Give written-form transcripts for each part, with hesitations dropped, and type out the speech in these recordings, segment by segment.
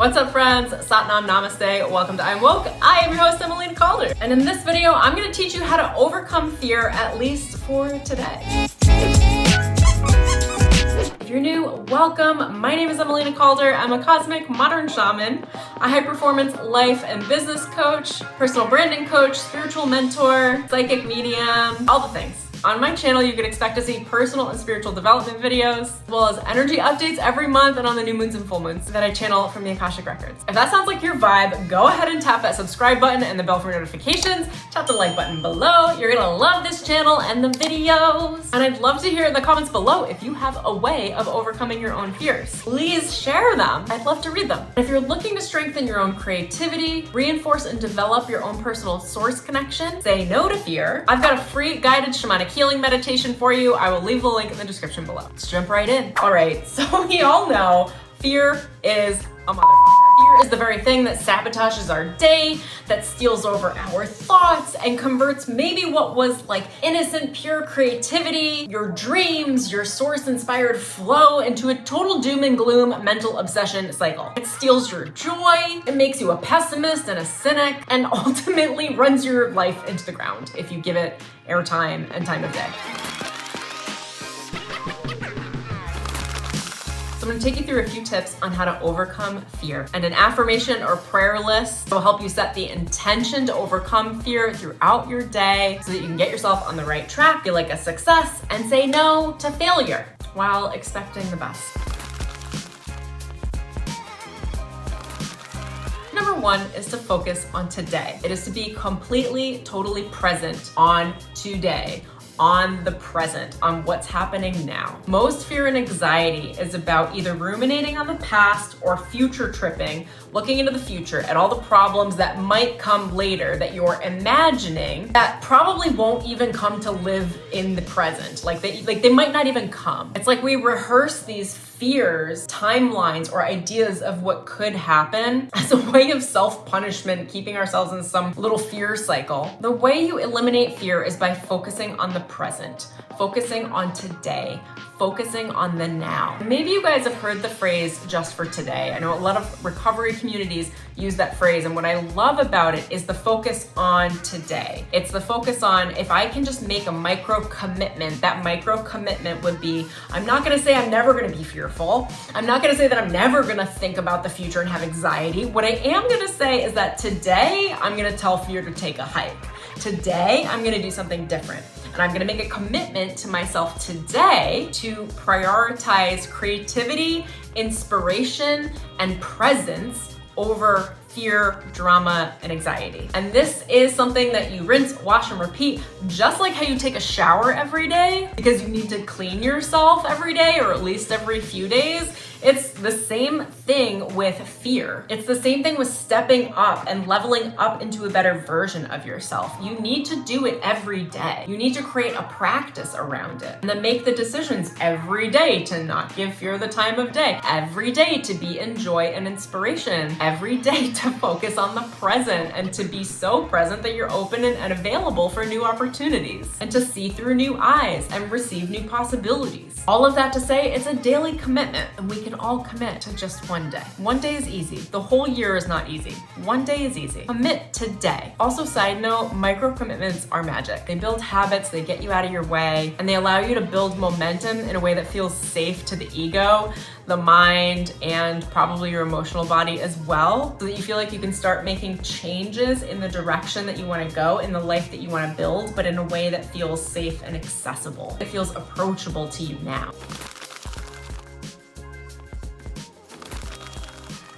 What's up, friends? Satnam Namaste. Welcome to IMMERSION. I am your host, Emmeline Calder. And in this video, I'm going to teach you how to overcome fear, at least for today. If you're new, welcome. My name is Emmeline Calder. I'm a cosmic modern shaman, a high-performance life and business coach, personal branding coach, spiritual mentor, psychic medium, all the things. On my channel, you can expect to see personal and spiritual development videos, as well as energy updates every month and on the new moons and full moons that I channel from the Akashic records. If that sounds like your vibe, go ahead and tap that subscribe button and the bell for notifications. Tap the like button below. You're gonna love this channel and the videos. And I'd love to hear in the comments below if you have a way of overcoming your own fears. Please share them. I'd love to read them. If you're looking to strengthen your own creativity, reinforce and develop your own personal source connection, say no to fear, I've got a free guided shamanic healing meditation for you. I will leave the link in the description below. Let's jump right in. All right, so we all know fear is a motherfucker. Fear is the very thing that sabotages our day, that steals over our thoughts and converts maybe what was like innocent, pure creativity, your dreams, your source-inspired flow into a total doom and gloom mental obsession cycle. It steals your joy, it makes you a pessimist and a cynic, and ultimately runs your life into the ground if you give it airtime and time of day. I'm going to take you through a few tips on how to overcome fear, and an affirmation or prayer list will help you set the intention to overcome fear throughout your day so that you can get yourself on the right track, feel like a success, and say no to failure while expecting the best. Number one is to focus on today. It is to be completely, totally present on today, on the present, on what's happening now. Most fear and anxiety is about either ruminating on the past or future tripping, looking into the future at all the problems that might come later that you're imagining that probably won't even come to live in the present. Like they might not even come. It's like we rehearse these fears, timelines, or ideas of what could happen as a way of self-punishment, keeping ourselves in some little fear cycle. The way you eliminate fear is by focusing on the present, focusing on today, focusing on the now. Maybe you guys have heard the phrase just for today. I know a lot of recovery communities use that phrase, and what I love about it is the focus on today. It's the focus on, if I can just make a micro commitment, that micro commitment would be, I'm not gonna say I'm never gonna be fearful. I'm not gonna say that I'm never gonna think about the future and have anxiety. What I am gonna say is that today, I'm gonna tell fear to take a hike. Today, I'm gonna do something different. And I'm gonna make a commitment to myself today to prioritize creativity, inspiration, and presence over fear, drama, and anxiety. And this is something that you rinse, wash, and repeat, just like how you take a shower every day, because you need to clean yourself every day, or at least every few days. It's the same thing with fear. It's the same thing with stepping up and leveling up into a better version of yourself. You need to do it every day. You need to create a practice around it, and then make the decisions every day to not give fear the time of day, every day to be in joy and inspiration, every day to focus on the present and to be so present that you're open and available for new opportunities, and to see through new eyes and receive new possibilities. All of that to say, it's a daily commitment, and we can all commit to just one day. One day is easy. The whole year is not easy. One day is easy. Commit today. Also, side note, micro commitments are magic. They build habits, they get you out of your way, and they allow you to build momentum in a way that feels safe to the ego, the mind, and probably your emotional body as well, so that you feel like you can start making changes in the direction that you want to go, in the life that you want to build, but in a way that feels safe and accessible. It feels approachable to you now.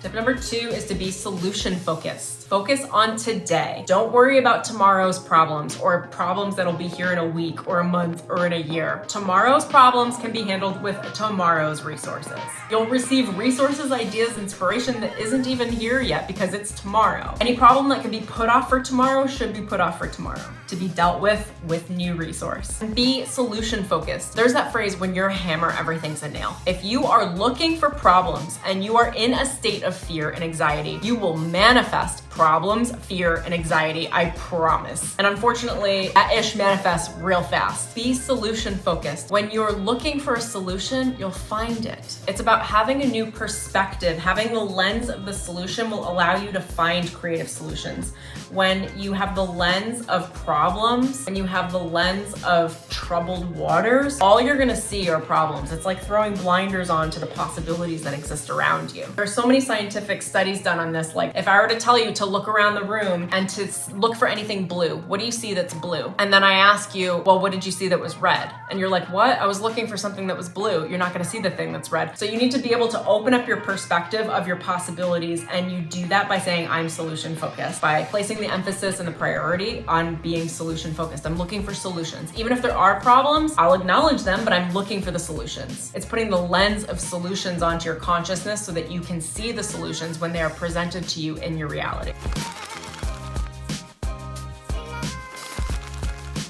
Tip number two is to be solution focused. Focus on today. Don't worry about tomorrow's problems or problems that'll be here in a week or a month or in a year. Tomorrow's problems can be handled with tomorrow's resources. You'll receive resources, ideas, inspiration that isn't even here yet because it's tomorrow. Any problem that can be put off for tomorrow should be put off for tomorrow to be dealt with new resource. And be solution focused. There's that phrase, when you're a hammer, everything's a nail. If you are looking for problems and you are in a state of fear and anxiety, you will manifest problems, fear, and anxiety, I promise. And unfortunately, that ish manifests real fast. Be solution focused. When you're looking for a solution, you'll find it. It's about having a new perspective. Having the lens of the solution will allow you to find creative solutions. When you have the lens of problems and you have the lens of troubled waters, all you're gonna see are problems. It's like throwing blinders on to the possibilities that exist around you. There's so many scientific studies done on this. Like if I were to tell you to look around the room and to look for anything blue, what do you see that's blue? And then I ask you, well, what did you see that was red? And you're like, what? I was looking for something that was blue. You're not gonna see the thing that's red. So you need to be able to open up your perspective of your possibilities, and you do that by saying, I'm solution focused, by placing the emphasis and the priority on being solution focused. I'm looking for solutions. Even if there are problems, I'll acknowledge them, but I'm looking for the solutions. It's putting the lens of solutions onto your consciousness so that you can see the solutions when they are presented to you in your reality.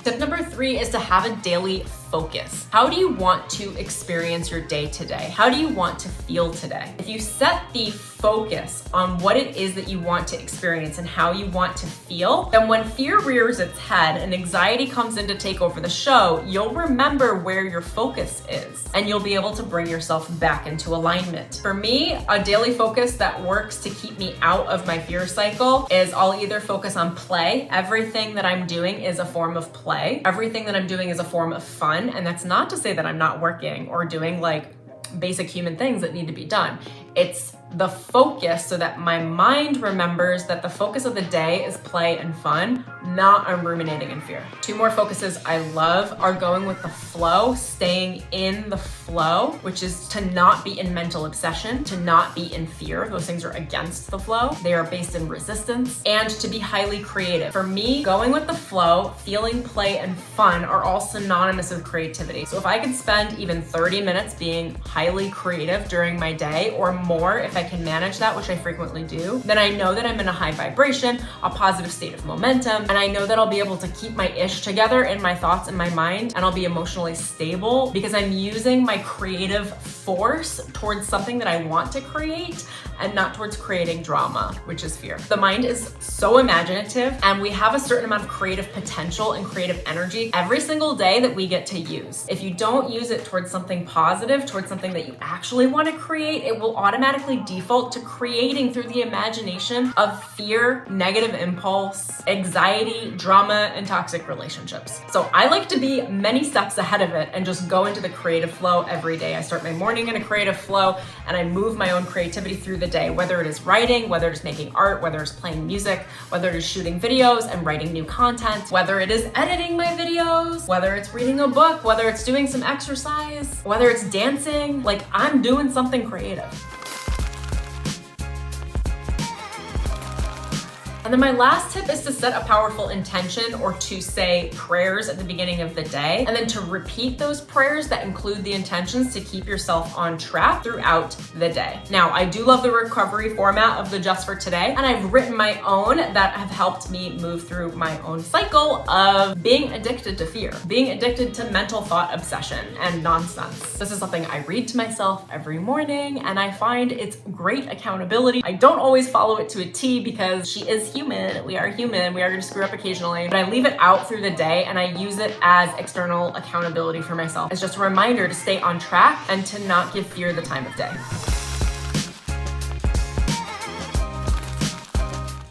Tip number 3 is to have a daily focus. How do you want to experience your day today? How do you want to feel today? If you set the focus on what it is that you want to experience and how you want to feel, then when fear rears its head and anxiety comes in to take over the show, you'll remember where your focus is and you'll be able to bring yourself back into alignment. For me, a daily focus that works to keep me out of my fear cycle is I'll either focus on play. Everything that I'm doing is a form of play. Everything that I'm doing is a form of fun. And that's not to say that I'm not working or doing like basic human things that need to be done. It's the focus so that my mind remembers that the focus of the day is play and fun, not on ruminating in fear. 2 more focuses I love are going with the flow, staying in the flow, which is to not be in mental obsession, to not be in fear. Those things are against the flow. They are based in resistance, and to be highly creative. For me, going with the flow, feeling play and fun are all synonymous with creativity. So if I could spend even 30 minutes being highly creative during my day or more, if I can manage that, which I frequently do, then I know that I'm in a high vibration, a positive state of momentum, and I know that I'll be able to keep my ish together in my thoughts and my mind, and I'll be emotionally stable because I'm using my creative force towards something that I want to create and not towards creating drama, which is fear. The mind is so imaginative, and we have a certain amount of creative potential and creative energy every single day that we get to use. If you don't use it towards something positive, towards something that you actually want to create, it will automatically default to creating through the imagination of fear, negative impulse, anxiety, drama, and toxic relationships. So I like to be many steps ahead of it and just go into the creative flow every day. I start my morning in a creative flow and I move my own creativity through the day, whether it is writing, whether it's making art, whether it's playing music, whether it is shooting videos and writing new content, whether it is editing my videos, whether it's reading a book, whether it's doing some exercise, whether it's dancing, like I'm doing something creative. And then my last tip is to set a powerful intention or to say prayers at the beginning of the day, and then to repeat those prayers that include the intentions to keep yourself on track throughout the day. Now, I do love the recovery format of the Just for Today, and I've written my own that have helped me move through my own cycle of being addicted to fear, being addicted to mental thought obsession and nonsense. This is something I read to myself every morning, and I find it's great accountability. I don't always follow it to a T because she is human, we are human, we are gonna screw up occasionally, but I leave it out through the day and I use it as external accountability for myself. It's just a reminder to stay on track and to not give fear the time of day.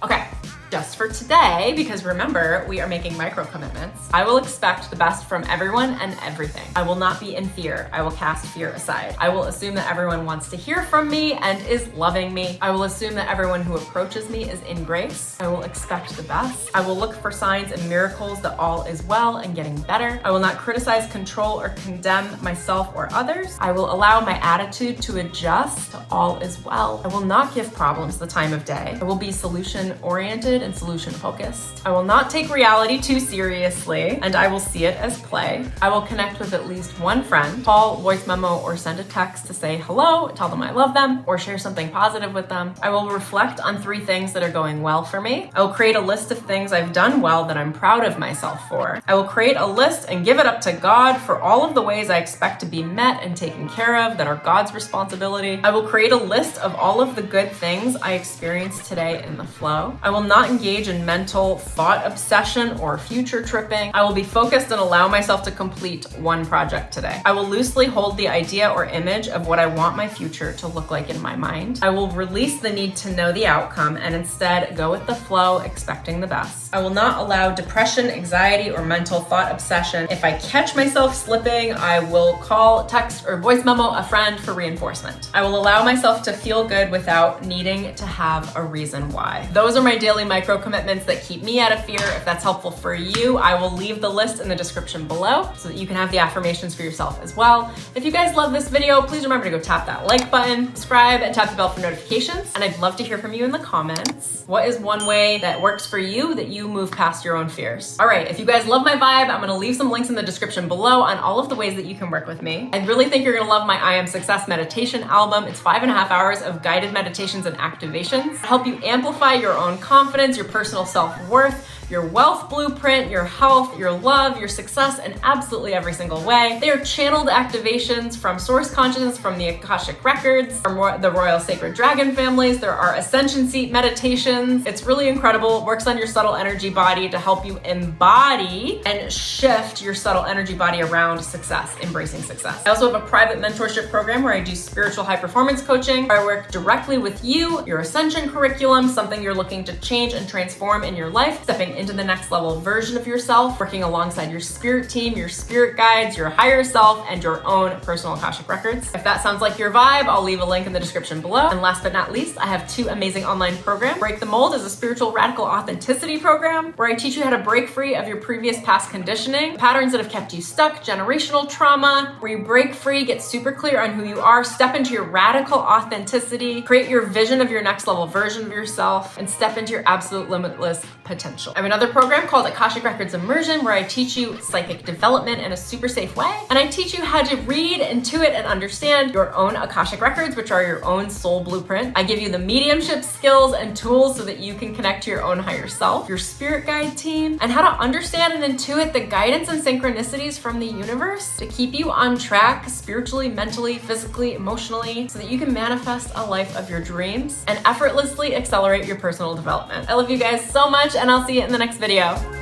Okay. Just for today, because remember, we are making micro commitments, I will expect the best from everyone and everything. I will not be in fear. I will cast fear aside. I will assume that everyone wants to hear from me and is loving me. I will assume that everyone who approaches me is in grace. I will expect the best. I will look for signs and miracles that all is well and getting better. I will not criticize, control, or condemn myself or others. I will allow my attitude to adjust to all is well. I will not give problems the time of day. I will be solution-oriented and solution focused. I will not take reality too seriously, and I will see it as play. I will connect with at least one friend, call, voice memo, or send a text to say hello, tell them I love them, or share something positive with them. I will reflect on 3 things that are going well for me. I will create a list of things I've done well that I'm proud of myself for. I will create a list and give it up to God for all of the ways I expect to be met and taken care of that are God's responsibility. I will create a list of all of the good things I experienced today in the flow. I will not engage in mental thought obsession or future tripping. I will be focused and allow myself to complete one project today. I will loosely hold the idea or image of what I want my future to look like in my mind. I will release the need to know the outcome and instead go with the flow, expecting the best. I will not allow depression, anxiety, or mental thought obsession. If I catch myself slipping, I will call, text, or voice memo a friend for reinforcement. I will allow myself to feel good without needing to have a reason why. Those are my daily micro commitments that keep me out of fear. If that's helpful for you, I will leave the list in the description below so that you can have the affirmations for yourself as well. If you guys love this video, please remember to go tap that like button, subscribe, and tap the bell for notifications. And I'd love to hear from you in the comments. What is one way that works for you that you move past your own fears? All right, if you guys love my vibe, I'm gonna leave some links in the description below on all of the ways that you can work with me. I really think you're gonna love my I Am Success meditation album. It's 5.5 hours of guided meditations and activations to help you amplify your own confidence, your personal self-worth, your wealth blueprint, your health, your love, your success, in absolutely every single way. They are channeled activations from source consciousness, from the Akashic records, from the Royal Sacred Dragon families. There are ascension seat meditations. It's really incredible. It works on your subtle energy body to help you embody and shift your subtle energy body around success, embracing success. I also have a private mentorship program where I do spiritual high performance coaching, where I work directly with you, your ascension curriculum, something you're looking to change and transform in your life, stepping into the next level version of yourself, working alongside your spirit team, your spirit guides, your higher self, and your own personal Akashic records. If that sounds like your vibe, I'll leave a link in the description below. And last but not least, I have 2 amazing online programs. Break the Mold is a spiritual radical authenticity program where I teach you how to break free of your previous past conditioning, patterns that have kept you stuck, generational trauma, where you break free, get super clear on who you are, step into your radical authenticity, create your vision of your next level version of yourself, and step into your absolute limitless potential. I have another program called Akashic Records Immersion where I teach you psychic development in a super safe way. And I teach you how to read, intuit, and understand your own Akashic records, which are your own soul blueprint. I give you the mediumship skills and tools so that you can connect to your own higher self, your spirit guide team, and how to understand and intuit the guidance and synchronicities from the universe to keep you on track spiritually, mentally, physically, emotionally, so that you can manifest a life of your dreams and effortlessly accelerate your personal development. I love you guys so much, and I'll see you in the next video.